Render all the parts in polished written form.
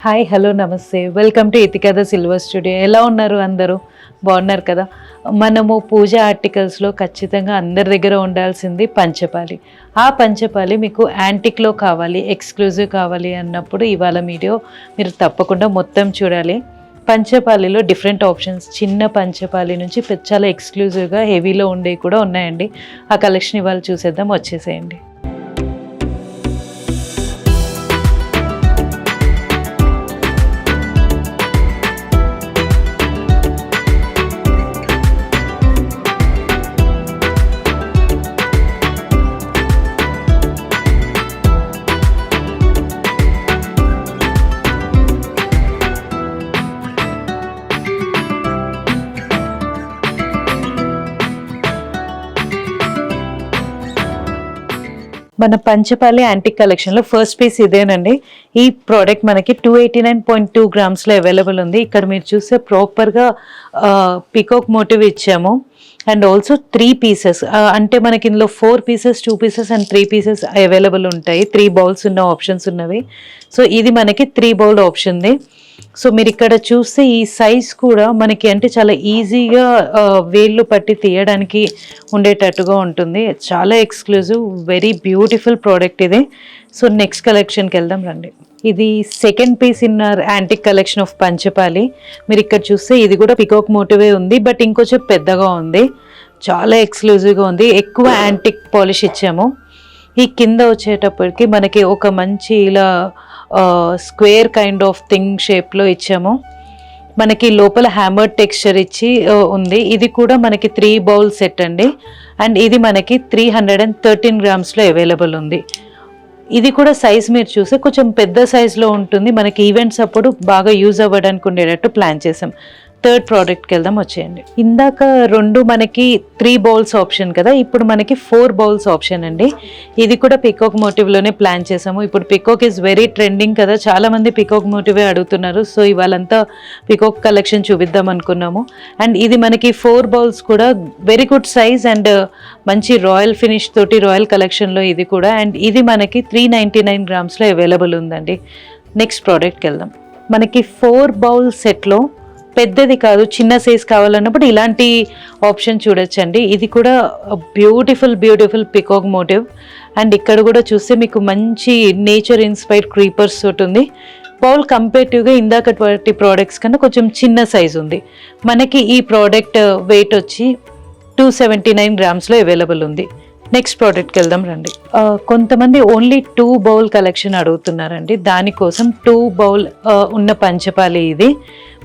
Hi hello నమస్తే welcome to ఇతికథ silver studio. ఎలా ఉన్నారు అందరూ? బాగున్నారు కదా. మనము పూజ ఆర్టికల్స్లో ఖచ్చితంగా అందరి దగ్గర ఉండాల్సింది పంచపాలి. ఆ పంచపాలి మీకు యాంటిక్లో కావాలి, ఎక్స్క్లూజివ్ కావాలి అన్నప్పుడు ఇవాళ వీడియో మీరు తప్పకుండా మొత్తం చూడాలి. పంచపాలిలో డిఫరెంట్ ఆప్షన్స్, చిన్న పంచపాలి నుంచి చాలా ఎక్స్క్లూజివ్గా హెవీలో ఉండేవి కూడా ఉన్నాయండి. ఆ కలెక్షన్ ఇవాళ చూసేద్దాం, వచ్చేసేయండి. మన పంచపాలి యాంటిక్ కలెక్షన్లో ఫస్ట్ పీస్ ఇదేనండి. ఈ ప్రోడక్ట్ మనకి 289.2 గ్రామ్స్లో అవైలబుల్ ఉంది. ఇక్కడ మీరు చూస్తే ప్రాపర్గా పికాక్ మోటివ్ ఇచ్చాము. అండ్ ఆల్సో 3 పీసెస్, అంటే మనకి ఇందులో 4 pieces, 2 pieces and 3 pieces available ఉంటాయి. 3 బౌల్స్ ఉన్న ఆప్షన్స్ ఉన్నవి. సో ఇది మనకి 3 బౌల్ ఆప్షన్ది. సో మీరు ఇక్కడ చూస్తే ఈ సైజ్ కూడా మనకి అంటే చాలా ఈజీగా వేళ్ళు పట్టి తీయడానికి ఉండేటట్టుగా ఉంటుంది. చాలా ఎక్స్క్లూజివ్, వెరీ బ్యూటిఫుల్ ప్రోడక్ట్ ఇది. సో నెక్స్ట్ కలెక్షన్కి వెళ్దాం రండి. ఇది second piece in antique collection of పంచపాలి. మీరు ఇక్కడ చూస్తే ఇది కూడా పికాక్ మోటివే ఉంది, బట్ ఇంకొంచెం పెద్దగా ఉంది. చాలా ఎక్స్క్లూజివ్గా ఉంది. ఎక్కువ యాంటిక్ పాలిష్ ఇచ్చాము. ఈ కింద వచ్చేటప్పటికి మనకి ఒక మంచి ఇలా స్క్వేర్ కైండ్ ఆఫ్ థింగ్ షేప్లో ఇచ్చాము. మనకి లోపల హ్యామర్ టెక్స్చర్ ఇచ్చి ఉంది. ఇది కూడా మనకి 3 బౌల్ సెట్ అండి. అండ్ ఇది మనకి 313 గ్రామ్స్లో అవైలబుల్ ఉంది. ఇది కూడా సైజ్ మీరు చూస్తే కొంచెం పెద్ద సైజులో ఉంటుంది. మనకి ఈవెంట్స్ అప్పుడు బాగా యూజ్ అవ్వడానికి ఉండేటట్టు ప్లాన్ చేసాం. థర్డ్ ప్రోడక్ట్కి వెళ్దాం, వచ్చేయండి. ఇందాక 2 మనకి 3 బౌల్స్ ఆప్షన్ కదా, ఇప్పుడు మనకి 4 బౌల్స్ ఆప్షన్ అండి. ఇది కూడా పికాక్ మోటివ్లోనే ప్లాన్ చేసాము. ఇప్పుడు పికాక్ ఈజ్ వెరీ ట్రెండింగ్ కదా, చాలామంది పికాక్ మోటివే అడుగుతున్నారు. సో ఇవాళంతా పికాక్ కలెక్షన్ చూపిద్దాం అనుకున్నాము. అండ్ ఇది మనకి 4 బౌల్స్ కూడా వెరీ గుడ్ సైజ్ అండ్ మంచి రాయల్ ఫినిష్ తోటి రాయల్ కలెక్షన్లో ఇది కూడా. అండ్ ఇది మనకి 399 గ్రామ్స్లో అవైలబుల్ ఉందండి. నెక్స్ట్ ప్రోడక్ట్కి వెళ్దాం. మనకి 4 బౌల్ సెట్లో పెద్దది కాదు, చిన్న సైజ్ కావాలన్నప్పుడు ఇలాంటి ఆప్షన్ చూడొచ్చండి. ఇది కూడా beautiful beautiful peacock motif. And ఇక్కడ కూడా చూస్తే మీకు మంచి నేచర్ ఇన్స్పైర్డ్ క్రీపర్స్ తోటి ఉంది. బౌల్ కంపేటివ్గా ఇందాకటి ప్రోడక్ట్స్ కన్నా కొంచెం చిన్న సైజ్ ఉంది. మనకి ఈ ప్రోడక్ట్ వెయిట్ వచ్చి 279 గ్రామ్స్లో అవైలబుల్ ఉంది. నెక్స్ట్ ప్రోడక్ట్కి వెళ్దాం రండి. కొంతమంది ఓన్లీ 2 బౌల్ కలెక్షన్ అడుగుతున్నారండి. దానికోసం 2 బౌల్ ఉన్న పంచపాలి ఇది.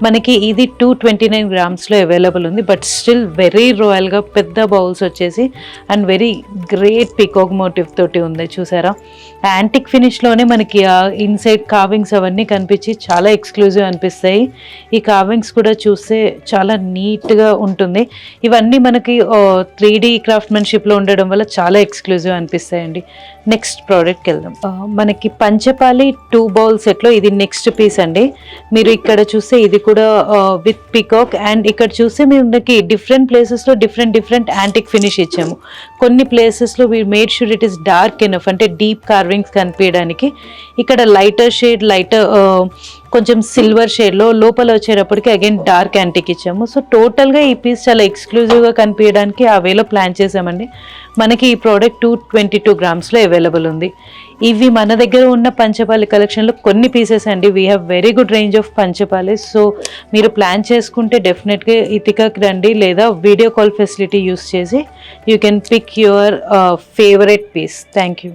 మనకి ఇది 229 గ్రామ్స్లో అవైలబుల్ ఉంది. బట్ స్టిల్ వెరీ రాయల్గా పెద్ద బౌల్స్ వచ్చేసి and very great peacock motif తోటి ఉంది. చూసారా, యాంటిక్ ఫినిష్లోనే మనకి ఇన్సైడ్ కార్వింగ్స్ అవన్నీ కనిపించి చాలా ఎక్స్క్లూజివ్ అనిపిస్తాయి. ఈ కార్వింగ్స్ కూడా చూస్తే చాలా నీట్గా ఉంటుంది. ఇవన్నీ మనకి 3D క్రాఫ్ట్మెన్షిప్లో ఉండడం వల్ల చాలా ఎక్స్క్లూజివ్ అనిపిస్తాయండి. నెక్స్ట్ ప్రోడక్ట్కి వెళ్దాం. మనకి పంచపాలి 2 బౌల్ సెట్లో ఇది నెక్స్ట్ పీస్ అండి. మీరు ఇక్కడ చూస్తే ఇది కూడా విత్ పికాక్. అండ్ ఇక్కడ చూస్తే మనకి డిఫరెంట్ ప్లేసెస్లో డిఫరెంట్ యాంటిక్ ఫినిష్ ఇచ్చాము. కొన్ని ప్లేసెస్లో we made sure it is dark enough, అంటే డీప్ కార్వింగ్స్ కనిపించడానికి. ఇక్కడ లైటర్ షేడ్, కొంచెం సిల్వర్ షేడ్లో, లోపల వచ్చేటప్పటికి అగైన్ డార్క్ యాంటిక్ ఇచ్చాము. సో టోటల్గా ఈ పీస్ చాలా ఎక్స్క్లూజివ్గా కనిపించడానికి ఆ వేలో ప్లాన్ చేసామండి. మనకి ఈ ప్రోడక్ట్ 222 గ్రామ్స్లో అవైలబుల్ ఉంది. ఇవి మన దగ్గర ఉన్న పంచపాలి కలెక్షన్లో కొన్ని పీసెస్ అండి. We have very good range of పంచపాలి. సో మీరు ప్లాన్ చేసుకుంటే డెఫినెట్గా ఇతికాకి రండి, లేదా వీడియో కాల్ ఫెసిలిటీ యూస్ చేసి you can pick your favourite piece. Thank you.